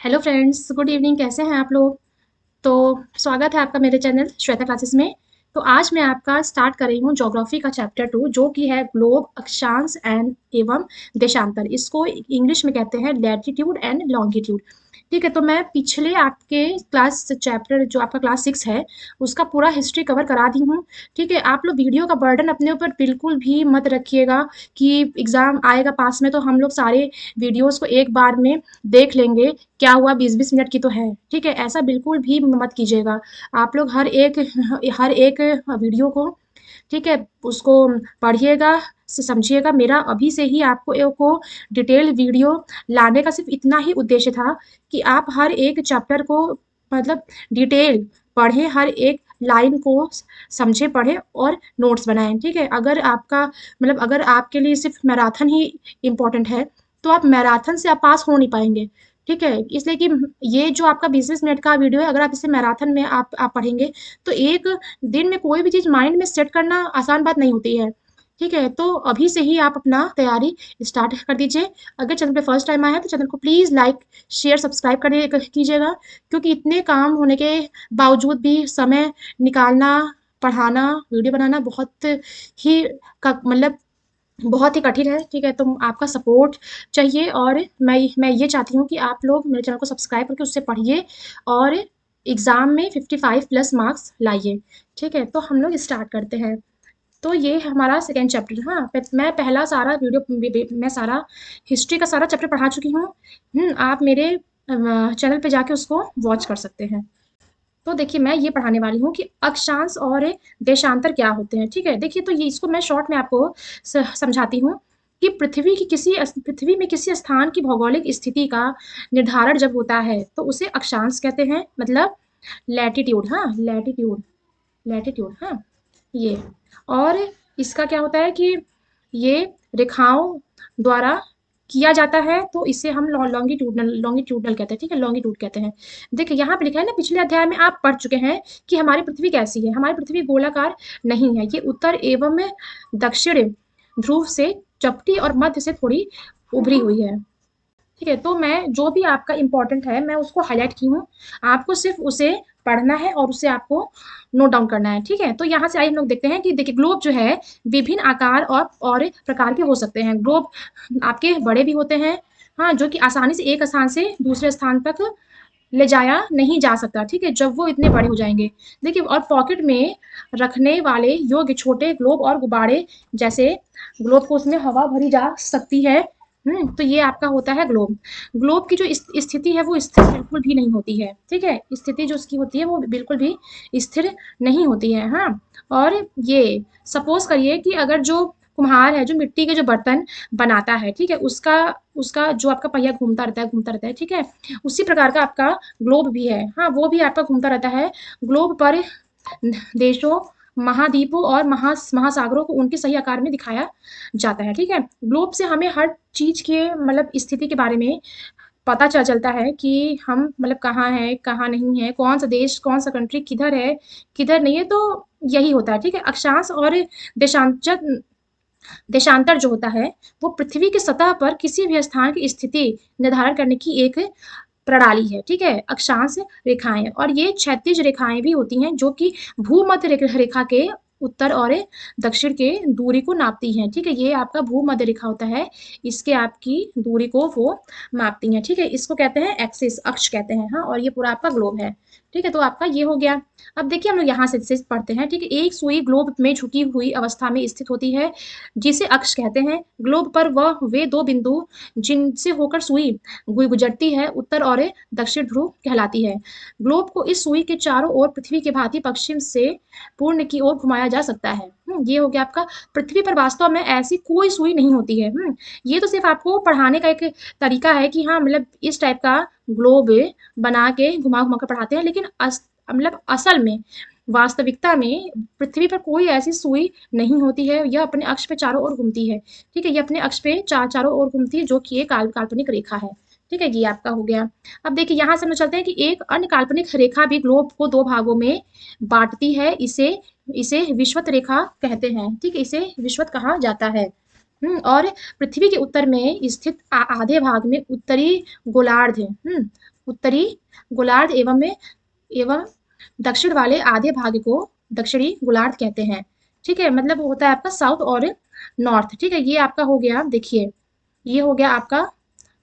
Hello friends, good evening. कैसे हैं आप लोग? तो स्वागत है आपका मेरे चैनल श्वेता क्लासेस में। तो आज मैं आपका स्टार्ट कर रही हूँ ज्योग्राफी का चैप्टर 2, जो कि है ग्लोब, अक्षांश एंड एवं देशांतर। इसको इंग्लिश में कहते हैं लैटिट्यूड एंड लॉन्गिट्यूड। ठीक है, तो मैं पिछले आपके क्लास चैप्टर जो आपका क्लास 6 है उसका पूरा हिस्ट्री कवर करा दी हूँ। ठीक है, आप लोग वीडियो का बर्डन अपने ऊपर बिल्कुल भी मत रखिएगा कि एग्ज़ाम आएगा पास में तो हम लोग सारे वीडियोज़ को एक बार में देख लेंगे, क्या हुआ 20-20 मिनट की तो है। ठीक है, ऐसा बिल्कुल भी मत कीजिएगा। आप लोग हर एक वीडियो को, ठीक है, उसको पढ़िएगा, समझिएगा। मेरा अभी से ही आपको डिटेल वीडियो लाने का सिर्फ इतना ही उद्देश्य था कि आप हर एक चैप्टर को मतलब डिटेल पढ़ें, हर एक लाइन को समझे, पढ़ें और नोट्स बनाएं। ठीक है, अगर आपके लिए सिर्फ मैराथन ही इम्पोर्टेंट है तो आप मैराथन से आप पास हो नहीं पाएंगे। ठीक है, इसलिए कि ये जो आपका 20-20 मिनट का वीडियो है, अगर आप इसे मैराथन में आप पढ़ेंगे तो एक दिन में कोई भी चीज़ माइंड में सेट करना आसान बात नहीं होती है। ठीक है, तो अभी से ही आप अपना तैयारी स्टार्ट कर दीजिए। अगर चैनल पे फर्स्ट टाइम आया है तो चैनल को प्लीज़ लाइक, शेयर, सब्सक्राइब कीजिएगा, क्योंकि इतने काम होने के बावजूद भी समय निकालना, पढ़ाना, वीडियो बनाना ही मतलब बहुत ही कठिन है। ठीक है, तो आपका सपोर्ट चाहिए और मैं ये चाहती हूँ कि आप लोग मेरे चैनल को सब्सक्राइब करके उससे पढ़िए और एग्ज़ाम में 55 प्लस मार्क्स लाइए। ठीक है, तो हम लोग स्टार्ट करते हैं। तो ये हमारा सेकंड चैप्टर। हाँ, मैं पहला सारा मैं सारा हिस्ट्री का सारा चैप्टर पढ़ा चुकी हूँ। आप मेरे चैनल पे जाके उसको वॉच कर सकते हैं। तो देखिए, मैं ये पढ़ाने वाली हूँ कि अक्षांश और देशांतर क्या होते हैं। ठीक है, देखिए, तो ये इसको मैं शॉर्ट में आपको समझाती हूँ कि पृथ्वी में किसी स्थान की भौगोलिक स्थिति का निर्धारण जब होता है तो उसे अक्षांश कहते हैं, मतलब लैटिट्यूड। हाँ, लैटिट्यूड, लैटिट्यूड। हाँ, ये। और इसका क्या होता है कि ये रेखाओं द्वारा किया जाता है तो इसे हम लॉन्गिट्यूडनल कहते हैं। ठीक है, लॉन्गिट्यूड कहते हैं। देखिए, यहाँ पे लिखा है ना, पिछले अध्याय में आप पढ़ चुके हैं कि हमारी पृथ्वी कैसी है। हमारी पृथ्वी गोलाकार नहीं है, ये उत्तर एवं दक्षिण ध्रुव से चपटी और मध्य से थोड़ी उभरी हुई है। ठीक है, तो मैं जो भी आपका इम्पोर्टेंट है मैं उसको हाईलाइट की हूँ। आपको सिर्फ उसे पढ़ना है और उसे आपको नोट डाउन करना है। ठीक है, तो यहाँ से आइए हम लोग देखते हैं कि देखिए, ग्लोब जो है विभिन्न आकार और प्रकार के हो सकते हैं। ग्लोब आपके बड़े भी होते हैं, हाँ, जो कि आसानी से एक स्थान से दूसरे स्थान तक ले जाया नहीं जा सकता। ठीक है, जब वो इतने बड़े हो जाएंगे। देखिए, और पॉकेट में रखने वाले योग्य छोटे ग्लोब और गुब्बारे जैसे ग्लोब को उसमें हवा भरी जा सकती है। तो ये आपका होता है ग्लोब। ग्लोब की जो स्थिति है वो स्थिर बिल्कुल भी नहीं होती है। ठीक है, स्थिति जो उसकी होती है वो बिल्कुल भी स्थिर नहीं होती है। हाँ, और ये सपोज करिए कि अगर जो कुम्हार है, जो मिट्टी के जो बर्तन बनाता है, ठीक है, उसका उसका जो आपका पहिया घूमता रहता है, घूमता रहता है। ठीक है, उसी प्रकार का आपका ग्लोब भी है। हाँ, वो भी आपका घूमता रहता है। ग्लोब पर देशों, महाद्वीपों और महासागरों को उनके सही आकार में दिखाया जाता है। ठीक है, ग्लोब से हमें हर चीज के मतलब स्थिति के बारे में पता चलता है कि हम मतलब कहाँ है, कहाँ नहीं है, कौन सा देश, कौन सा कंट्री किधर है, किधर नहीं है। तो यही होता है। ठीक है, अक्षांश और देशांतर देशांतर जो होता है वो पृथ्वी की सतह पर किसी भी स्थान की स्थिति निर्धारण करने की एक प्रणाली है। ठीक है, अक्षांश रेखाएं, और ये क्षैतिज रेखाएं भी होती हैं जो कि भूमध्य रेखा के उत्तर और दक्षिण के दूरी को नापती हैं। ठीक है, ये आपका भूमध्य रेखा होता है, इसके आपकी दूरी को वो मापती हैं। ठीक है, इसको कहते हैं एक्सिस, अक्ष कहते हैं। हाँ, और ये पूरा आपका ग्लोब है। ठीक है, तो आपका ये हो गया। अब देखिए, हम लोग यहाँ से पढ़ते हैं। ठीक है, एक सुई ग्लोब में झुकी हुई अवस्था में स्थित होती है जिसे अक्ष कहते हैं। ग्लोब पर वे दो बिंदु जिनसे होकर सुई गुजरती है उत्तर और दक्षिण ध्रुव कहलाती है। ग्लोब को इस सुई के चारों ओर पृथ्वी के भांति पश्चिम से पूर्व की ओर घुमाया जा सकता है। ये हो गया आपका। पृथ्वी पर वास्तव में ऐसी कोई सुई नहीं होती है। ये तो सिर्फ आपको पढ़ाने का एक तरीका है कि हाँ, मतलब इस टाइप का ग्लोब बना के घुमा घुमा कर पढ़ाते हैं, लेकिन मतलब असल में वास्तविकता में पृथ्वी पर कोई ऐसी सुई नहीं होती है। यह अपने अक्ष पे चारों ओर घूमती है। ठीक है, ये अपने अक्ष पे चारों ओर घूमती है, जो कि एक काल्पनिक रेखा है। ठीक है, ये आपका हो गया। अब देखिए, यहाँ से हम चलते हैं कि एक अन्य काल्पनिक रेखा भी ग्लोब को दो भागों में बांटती है। इसे इसे विषुवत रेखा कहते हैं। ठीक है, इसे विषुवत कहा जाता है। और पृथ्वी के उत्तर में स्थित आधे भाग में उत्तरी गोलार्ध है। उत्तरी गोलार्ध एवं दक्षिण वाले आधे भाग को दक्षिणी गोलार्ध कहते हैं। ठीक है, मतलब वो होता है आपका साउथ और नॉर्थ। ठीक है, ये आपका हो गया, देखिए ये हो गया आपका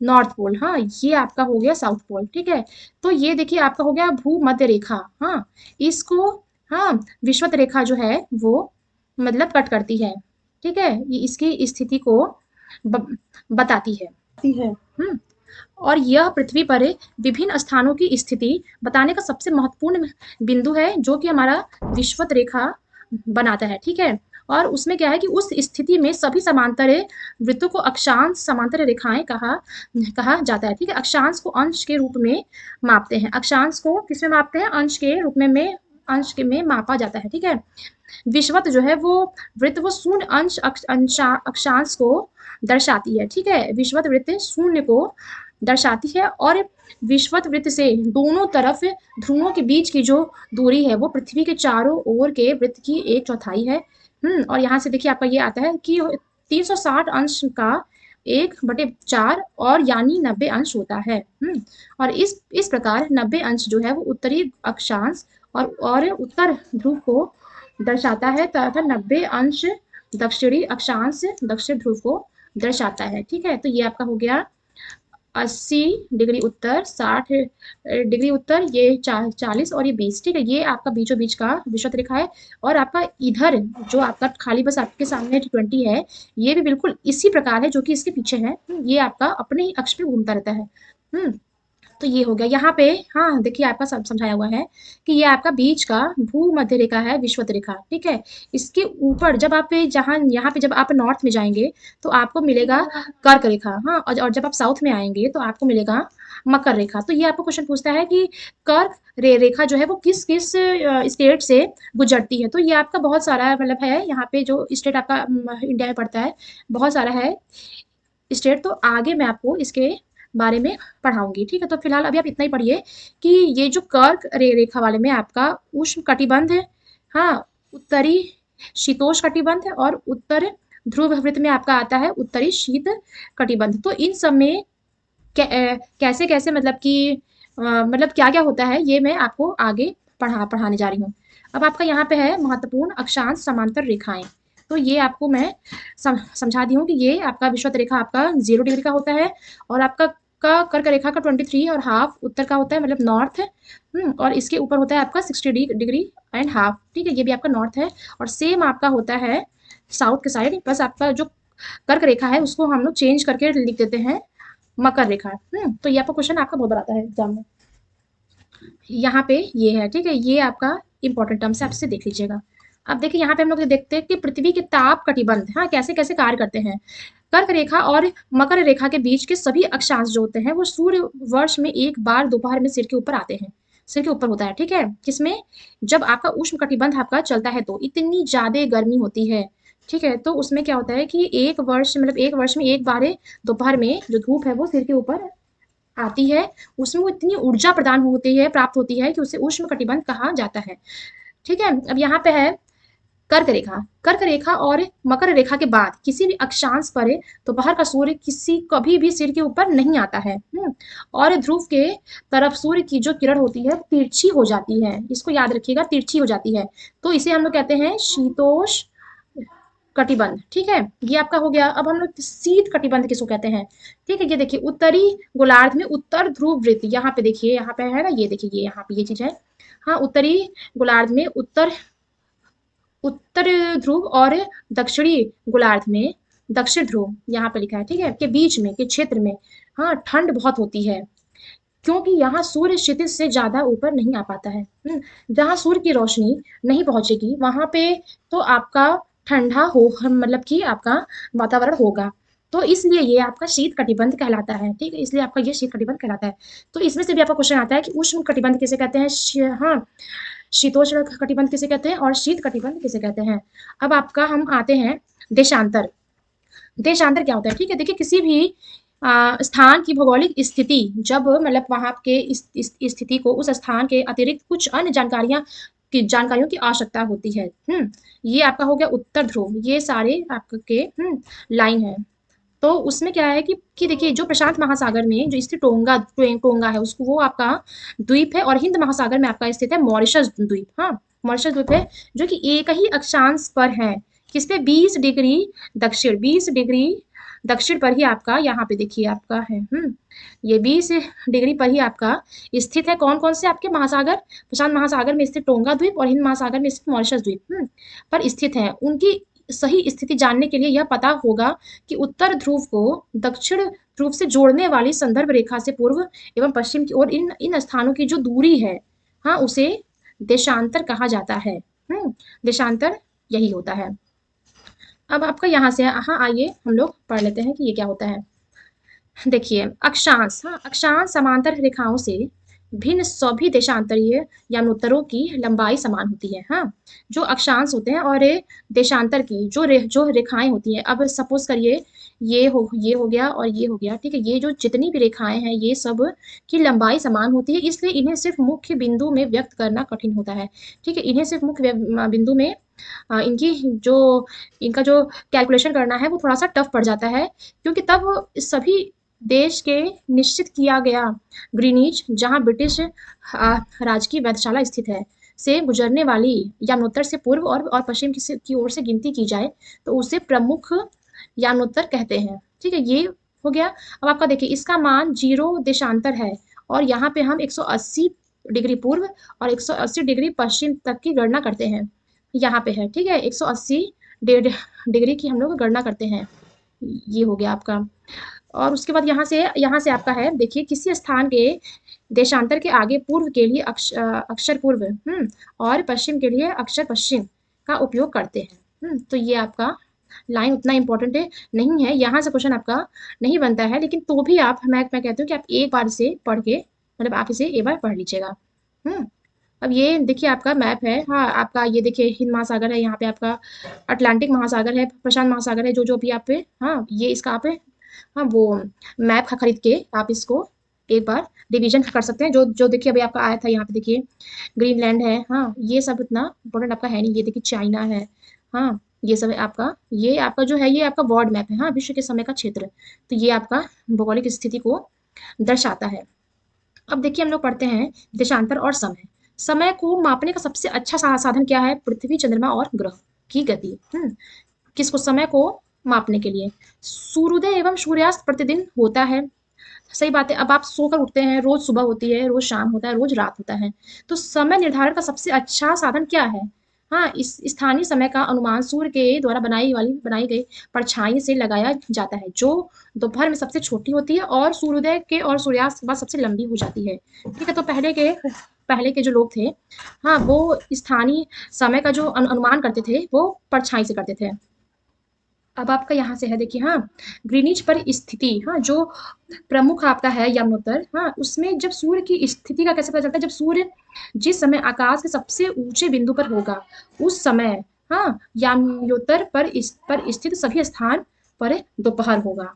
नॉर्थ पोल। हाँ, ये आपका हो गया साउथ पोल। ठीक है, तो ये देखिए आपका हो गया भूमध्य रेखा। हाँ, इसको, हाँ, विषुवत रेखा जो है वो मतलब कट करती है। ठीक है, ये इसकी स्थिति को बताती है। और यह पृथ्वी पर विभिन्न स्थानों की स्थिति बताने का सबसे महत्वपूर्ण बिंदु है, जो कि हमारा विषुवत रेखा बनाता है। ठीक है, और उसमें क्या है कि उस स्थिति में सभी समांतर वृत्तों को अक्षांश समांतर रेखाएं कहा कहा जाता है। ठीक है, अक्षांश को अंश के रूप में मापते हैं। अक्षांश को किसमें मापते हैं? अंश के रूप में अंश के में मापा जाता है। ठीक है, विषुवत जो है वो वृत्त वो शून्य अक्षांश को दर्शाती है। ठीक है, विषुवत वृत्त शून्य को दर्शाती है, और विषुवत वृत्त से दोनों तरफ ध्रुवों के बीच की जो दूरी है वो पृथ्वी के चारों ओर के वृत्त की 1/4 है। और यहाँ से देखिए आपका ये आता है कि 360 अंश का 1/4 और यानी 90 अंश होता है। और इस प्रकार 90 अंश जो है वो उत्तरी अक्षांश और उत्तर ध्रुव को दर्शाता है, तथा 90 अंश दक्षिणी अक्षांश दक्षिण ध्रुव को दर्शाता है। ठीक है, तो ये आपका हो गया 80 डिग्री उत्तर, 60 डिग्री उत्तर, ये 40 और ये 20। ठीक है, ये आपका बीचों बीच का विषुवत रेखा है। और आपका इधर जो आपका खाली बस आपके सामने 20 है, ये भी बिल्कुल इसी प्रकार है जो कि इसके पीछे है। ये आपका अपने ही अक्ष पे घूमता रहता है। तो ये हो गया यहाँ पे। हाँ, देखिए आपका सब समझाया हुआ है कि ये आपका बीच का भूमध्य रेखा है, विषुवत रेखा। ठीक है, इसके ऊपर जब आप जहाँ यहाँ पे जब आप नॉर्थ में जाएंगे तो आपको मिलेगा कर्क रेखा। हाँ, और जब आप साउथ में आएंगे तो आपको मिलेगा मकर रेखा। तो ये आपको क्वेश्चन पूछता है कि कर्क रेखा जो है वो किस किस स्टेट से गुजरती है। तो ये आपका बहुत सारा मतलब है, यहाँ पे जो स्टेट आपका इंडिया में पड़ता है बहुत सारा है स्टेट। तो आगे मैं आपको इसके बारे में पढ़ाऊंगी। ठीक है, तो फिलहाल अभी आप इतना ही पढ़िए कि ये जो कर्क रेखा वाले में आपका उष्ण कटिबंध है, हाँ, उत्तरी शीतोष्ण कटिबंध है, और उत्तर ध्रुव वृत्त में आपका आता है उत्तरी शीत कटिबंध। तो इन सब में कैसे कैसे मतलब कि मतलब क्या क्या होता है, ये मैं आपको आगे पढ़ाने जा रही हूँ। अब आपका यहाँ पे है महत्वपूर्ण अक्षांश समांतर रेखाएं। तो ये आपको मैं समझा दी हूँ कि ये आपका विषुवत रेखा आपका 0 डिग्री का होता है, और आपका कर्क रेखा का 23 और हाफ उत्तर का होता है, मतलब नॉर्थ है। और इसके ऊपर होता है आपका 60 डिग्री एंड हाफ। ठीक है, ये भी आपका नॉर्थ है। और सेम आपका होता है साउथ के साइड, बस आपका जो कर्क रेखा है उसको हम लोग चेंज करके लिख देते हैं मकर रेखा। तो ये आपका क्वेश्चन आपका बहुत बड़ा आता है एग्जाम में। यहाँ पे ये है। ठीक है, ये आपका इंपॉर्टेंट टर्म्स है, आपसे देख लीजिएगा। अब देखिए यहाँ पे हम लोग देखते हैं कि पृथ्वी के ताप कटिबंध, हाँ, कैसे कैसे कार्य करते हैं। कर्क रेखा और मकर रेखा के बीच के सभी अक्षांश जो होते हैं वो सूर्य वर्ष में एक बार दोपहर में सिर के ऊपर आते हैं, सिर के ऊपर होता है। ठीक है, किसमें? जब आपका उष्ण कटिबंध आपका चलता है तो इतनी ज्यादा गर्मी होती है। ठीक है, तो उसमें क्या होता है कि एक वर्ष में एक बार दोपहर में जो धूप है वो सिर के ऊपर आती है, उसमें वो इतनी ऊर्जा प्रदान होती है, प्राप्त होती है कि उसे उष्ण कटिबंध कहा जाता है। ठीक है, अब यहाँ पे है कर्क रेखा। कर्क रेखा और मकर रेखा के बाद किसी भी अक्षांश पर दोपहर का सूर्य कभी भी सिर के ऊपर नहीं आता है। और ध्रुव के तरफ सूर्य की जो किरण होती है तिरछी हो जाती है, इसको याद रखिएगा, तिरछी हो जाती है। तो इसे हम लोग कहते हैं शीतोष्ण कटिबंध। ठीक है, ये आपका हो गया। अब हम लोग शीत कटिबंध किसको कहते हैं? ठीक है, ये देखिए उत्तरी गोलार्ध में उत्तर ध्रुव वृत्त, यहाँ पे देखिए, यहाँ पे है ना, ये देखिए, ये यहाँ पे ये चीज है। हाँ, उत्तरी गोलार्ध में उत्तर ध्रुव और दक्षिणी गोलार्ध में दक्षिण ध्रुव, यहाँ पे लिखा है। ठीक है, के बीच में के क्षेत्र में हाँ ठंड बहुत होती है, क्योंकि यहाँ सूर्य क्षितिज से ज्यादा ऊपर नहीं आ पाता है। जहाँ सूर्य की रोशनी नहीं पहुंचेगी वहां पे तो आपका ठंडा हो, मतलब कि आपका वातावरण होगा। तो इसलिए ये आपका शीत कटिबंध कहलाता है। ठीक है, इसलिए आपका ये शीत कटिबंध कहलाता है। तो इसमें से भी आपका क्वेश्चन आता है कि उष्ण कटिबंध किसे कहते हैं, हाँ, शीतोष्ण कटिबंध किसे कहते हैं, और शीत कटिबंध किसे कहते हैं। अब आपका हम आते हैं देशांतर। देशांतर क्या होता है? ठीक है, देखिए किसी भी स्थान की भौगोलिक स्थिति, जब मतलब वहां के इस स्थिति को उस स्थान के अतिरिक्त कुछ अन्य जानकारियों की आवश्यकता होती है। ये आपका हो गया उत्तर ध्रुव, ये सारे आपके लाइन है। तो उसमें क्या है कि देखिए जो प्रशांत महासागर में जो स्थित टोंगा है उसको वो आपका द्वीप है, और हिंद महासागर में आपका स्थित है मॉरिशस द्वीप। हाँ, मॉरिशस द्वीप है जो कि एक ही अक्षांश पर है। किस पे? 20 डिग्री दक्षिण, 20 डिग्री दक्षिण पर ही आपका यहाँ पे देखिए आपका है। ये 20 डिग्री पर ही आपका स्थित है। कौन कौन से आपके महासागर? प्रशांत महासागर में स्थित टोंगा द्वीप और हिंद महासागर में स्थित मॉरिशस द्वीप पर स्थित है। उनकी सही स्थिति जानने के लिए यह पता होगा कि उत्तर ध्रुव को दक्षिण ध्रुव से जोड़ने वाली संदर्भ रेखा से पूर्व एवं पश्चिम की ओर इन इन स्थानों की जो दूरी है, हाँ, उसे देशांतर कहा जाता है। देशांतर यही होता है। अब आपका यहाँ से, हाँ, आइए हम लोग पढ़ लेते हैं कि ये क्या होता है। देखिए अक्षांश, हाँ, अक्षांश समांतर रेखाओं से भिन्न सभी देशांतरीय यानोत्तरों की लंबाई समान होती है। हाँ, जो अक्षांश होते हैं और देशांतर की जो रेखाएं होती हैं, अब सपोज करिए ये हो गया और ये हो गया, ठीक है। ये जो जितनी भी रेखाएं हैं ये सब की लंबाई समान होती है, इसलिए इन्हें सिर्फ मुख्य बिंदु में व्यक्त करना कठिन होता है। ठीक है, इन्हें सिर्फ मुख्य बिंदु में इनकी जो इनका जो कैलकुलेशन करना है वो थोड़ा सा टफ पड़ जाता है, क्योंकि तब सभी देश के निश्चित किया गया ग्रीनिच, जहां ब्रिटिश राजकीय वेधशाला स्थित है, से गुजरने वाली यानोत्तर से पूर्व और पश्चिम की ओर से गिनती की जाए तो उसे प्रमुख यानोत्तर कहते हैं। ठीक है, ये हो गया। अब आपका देखिए इसका मान 0 देशांतर है, और यहाँ पे हम 180 डिग्री पूर्व और 180 डिग्री पश्चिम तक की गणना करते हैं। यहाँ पे है, ठीक है, 180 डिग्री की हम लोग गणना करते हैं। ये हो गया आपका। और उसके बाद यहाँ से आपका है, देखिए किसी स्थान के देशांतर के आगे पूर्व के लिए अक्षर पूर्व और पश्चिम के लिए अक्षर पश्चिम का उपयोग करते हैं। तो ये आपका लाइन उतना इंपॉर्टेंट नहीं है, यहाँ से क्वेश्चन आपका नहीं बनता है, लेकिन तो भी आप, मैं कहती हूँ कि आप एक बार इसे पढ़ के, मतलब आप इसे एक बार पढ़ लीजिएगा। अब ये देखिए आपका मैप है। हाँ, आपका ये देखिए हिंद महासागर है, यहाँ पे आपका अटलांटिक महासागर है, प्रशांत महासागर है, जो भी आप पे, हाँ, ये इसका आप, हाँ, वो मैप खरीद के आप इसको एक बार रिवीजन कर सकते हैं। जो जो देखिए अभी आपका आया था, यहाँ पे देखिए ग्रीनलैंड है, हाँ, ये सब इतना इम्पोर्टेंट आपका है नहीं। ये देखिए चाइना है, हाँ, ये सब है आपका। ये आपका जो है ये आपका वर्ल्ड मैप है, हाँ, विश्व के समय का क्षेत्र। तो ये आपका भौगोलिक स्थिति को दर्शाता है। अब देखिए हम लोग पढ़ते हैं देशांतर और समय। समय को मापने का सबसे अच्छा साधन क्या है? पृथ्वी, चंद्रमा और ग्रह की गति। किसको? समय को मापने के लिए। सूर्योदय एवं सूर्यास्त प्रतिदिन होता है, सही बात है। अब आप सोकर उठते हैं, रोज सुबह होती है, रोज शाम होता है, रोज रात होता है। तो समय निर्धारण का सबसे अच्छा साधन क्या है? हाँ, इस स्थानीय समय का अनुमान सूर्य के द्वारा बनाई गई परछाई से लगाया जाता है, जो दोपहर में सबसे छोटी होती है और सूर्योदय के और सूर्यास्त के बाद सबसे लंबी हो जाती है। ठीक है, तो पहले के जो लोग थे, हाँ, वो स्थानीय समय का जो अनुमान करते थे वो परछाई से करते थे। अब आपका यहाँ से है, देखिए, हाँ, ग्रीनिच पर स्थिति, हाँ, जो प्रमुख आपका है यमुनोत्तर, हाँ, उसमें जब सूर्य की स्थिति का कैसे पता चलता है? जब सूर्य जिस समय आकाश के सबसे ऊंचे बिंदु पर होगा उस समय, हाँ, याम्योत्तर पर स्थित सभी स्थान पर दोपहर होगा।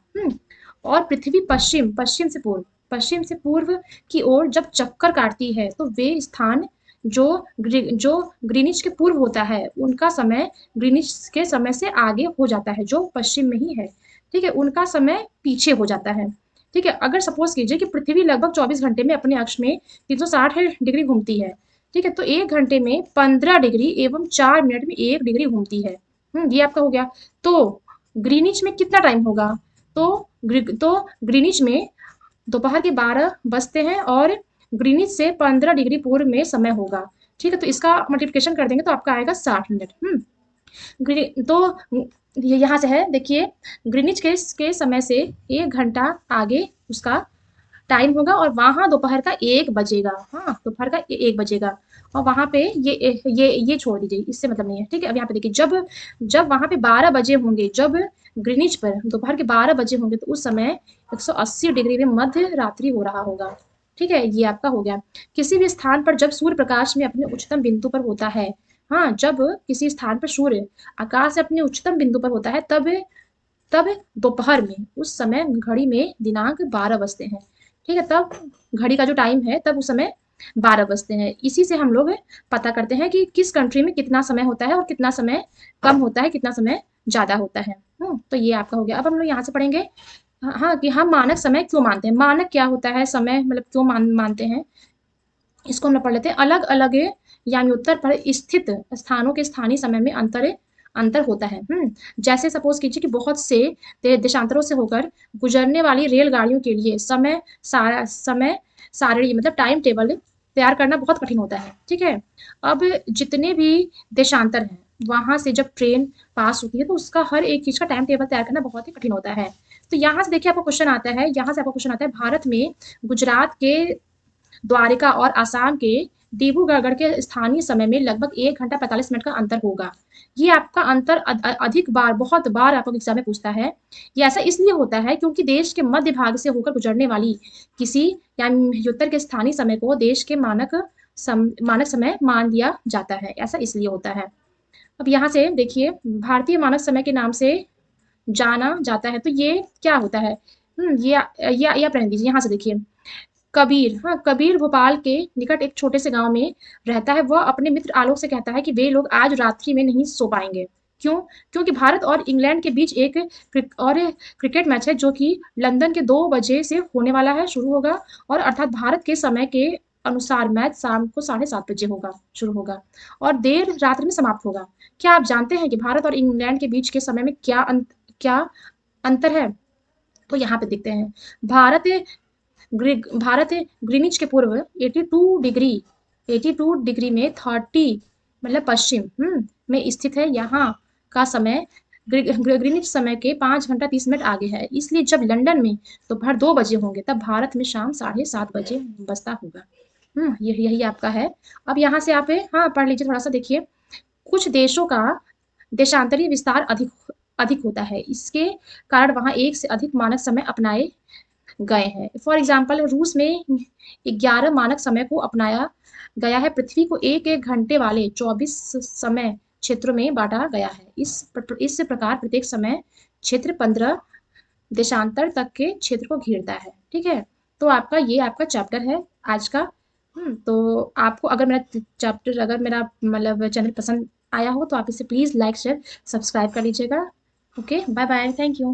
और पृथ्वी पश्चिम से पूर्व की ओर जब चक्कर काटती है तो वे स्थान जो ग्रीनिच के पूर्व होता है उनका समय ग्रीनिच के समय से आगे हो जाता है, जो पश्चिम में ही है। ठीक है, उनका समय पीछे हो जाता है। ठीक है, अगर सपोज कीजिए कि पृथ्वी लगभग 24 घंटे में अपने अक्ष में 360 डिग्री घूमती है, ठीक है, तो 1 घंटे में 15 डिग्री एवं 4 मिनट में 1 डिग्री घूमती है। ये आपका हो गया। तो ग्रीनिच में कितना टाइम होगा? तो ग्रीनिच में दोपहर के 12 बजते हैं और ग्रीनिच से 15 डिग्री पूर्व में समय होगा। ठीक है, तो इसका मल्टीप्लिकेशन कर देंगे तो आपका आएगा 60 मिनट। तो ये यहाँ से है, देखिए ग्रीनिच के समय से 1 घंटा आगे उसका टाइम होगा और वहाँ दोपहर का 1 बजेगा। हाँ, दोपहर का 1 बजेगा और वहाँ पे ये छोड़ दीजिए, इससे मतलब नहीं है। ठीक है, अब यहाँ पे देखिए जब वहाँ पे 12 बजे होंगे, जब ग्रीनिच पर दोपहर के 12 बजे होंगे तो उस समय 180 डिग्री में मध्य रात्रि हो रहा होगा। ठीक है, ये आपका हो गया। किसी भी स्थान पर जब सूर्य प्रकाश में अपने उच्चतम बिंदु पर होता है, हाँ, जब किसी स्थान पर सूर्य आकाश से अपने उच्चतम बिंदु पर होता है तब दोपहर में उस समय घड़ी में दिनांक 12 बजते हैं। ठीक है, तब घड़ी का जो टाइम है तब उस समय 12 बजते हैं। इसी से हम लोग पता करते हैं कि किस कंट्री में कितना समय होता है और कितना समय कम होता है, कितना समय ज़्यादा होता है। तो ये आपका हो गया। अब हम लोग यहाँ से पढ़ेंगे हाँ कि हम मानक समय क्यों मानते हैं। मानक क्या होता है, समय मतलब क्यों मानते हैं, इसको हम लोग पढ़ लेते हैं। अलग अलग याम्योत्तर पर स्थित स्थानों के स्थानीय समय में अंतर होता है। जैसे सपोज कीजिए कि बहुत से देशांतरों से होकर गुजरने वाली रेलगाड़ियों के लिए समय सारणी मतलब टाइम टेबल तैयार करना बहुत कठिन होता है। ठीक है, अब जितने भी देशांतर हैं वहां से जब ट्रेन पास होती है तो उसका हर एक चीज का टाइम टेबल तैयार करना बहुत ही कठिन होता है। तो यहाँ से देखिए आपको क्वेश्चन आता है, यहाँ से आपको क्वेश्चन आता है, भारत में गुजरात के द्वारिका और आसाम के डिब्रूगढ़ के स्थानीय समय में लगभग 1 घंटा 45 मिनट का अंतर होगा। ये आपका अंतर अधिक बार बहुत बार आपको एग्जाम में पूछता है। ये ऐसा इसलिए होता है क्योंकि देश के मध्य भाग से होकर गुजरने वाली किसी याम्योत्तर के स्थानीय समय को देश के मानक समय मान लिया जाता है। ऐसा इसलिए होता है। अब यहाँ से देखिए भारतीय मानक समय के नाम से जाना जाता है। तो ये क्या होता है? ये आप रहने दीजिए। यहाँ से देखिए कबीर, हाँ, कबीर भोपाल के निकट एक छोटे से गांव में रहता है। वह अपने मित्र आलोक से कहता है कि वे लोग आज रात्रि में नहीं सो पाएंगे। क्यों? क्योंकि भारत और इंग्लैंड के बीच एक क्रिकेट मैच है जो कि लंदन के 2 बजे से होने वाला है, शुरू होगा। और अर्थात भारत के समय के अनुसार मैच शाम को 7:30 बजे होगा, शुरू होगा और देर रात्रि में समाप्त होगा। क्या आप जानते हैं कि भारत और इंग्लैंड के बीच के समय में क्या अंतर है? तो यहाँ पे देखते हैं। भारत भारत ग्रीनिच के पूर्व 82 डिग्री में 30 मतलब पश्चिम में स्थित है। यहाँ का समय ग्रीनिच समय के 5 घंटा 30 मिनट आगे है। इसलिए जब लंदन में दोपहर 2 बजे होंगे तब भारत में शाम 7:30 बजे बजता होगा। यही आपका है। अब यहाँ से आप हाँ पढ़ लीजिए थोड़ा सा। देखिए कुछ देशों का देशांतरीय विस्तार अधिक अधिक होता है, इसके कारण वहाँ एक से अधिक मानक समय अपनाए गए हैं। फॉर एग्जाम्पल रूस में 11 मानक समय को अपनाया गया है। पृथ्वी को एक एक घंटे वाले 24 समय क्षेत्रों में बांटा गया है। इस प्रकार प्रत्येक समय क्षेत्र 15 देशांतर तक के क्षेत्र को घेरता है। ठीक है, तो आपका ये आपका चैप्टर है आज का। तो आपको अगर मेरा मतलब चैनल पसंद आया हो तो आप इसे प्लीज़ लाइक शेयर सब्सक्राइब कर लीजिएगा। Okay, bye bye, thank you.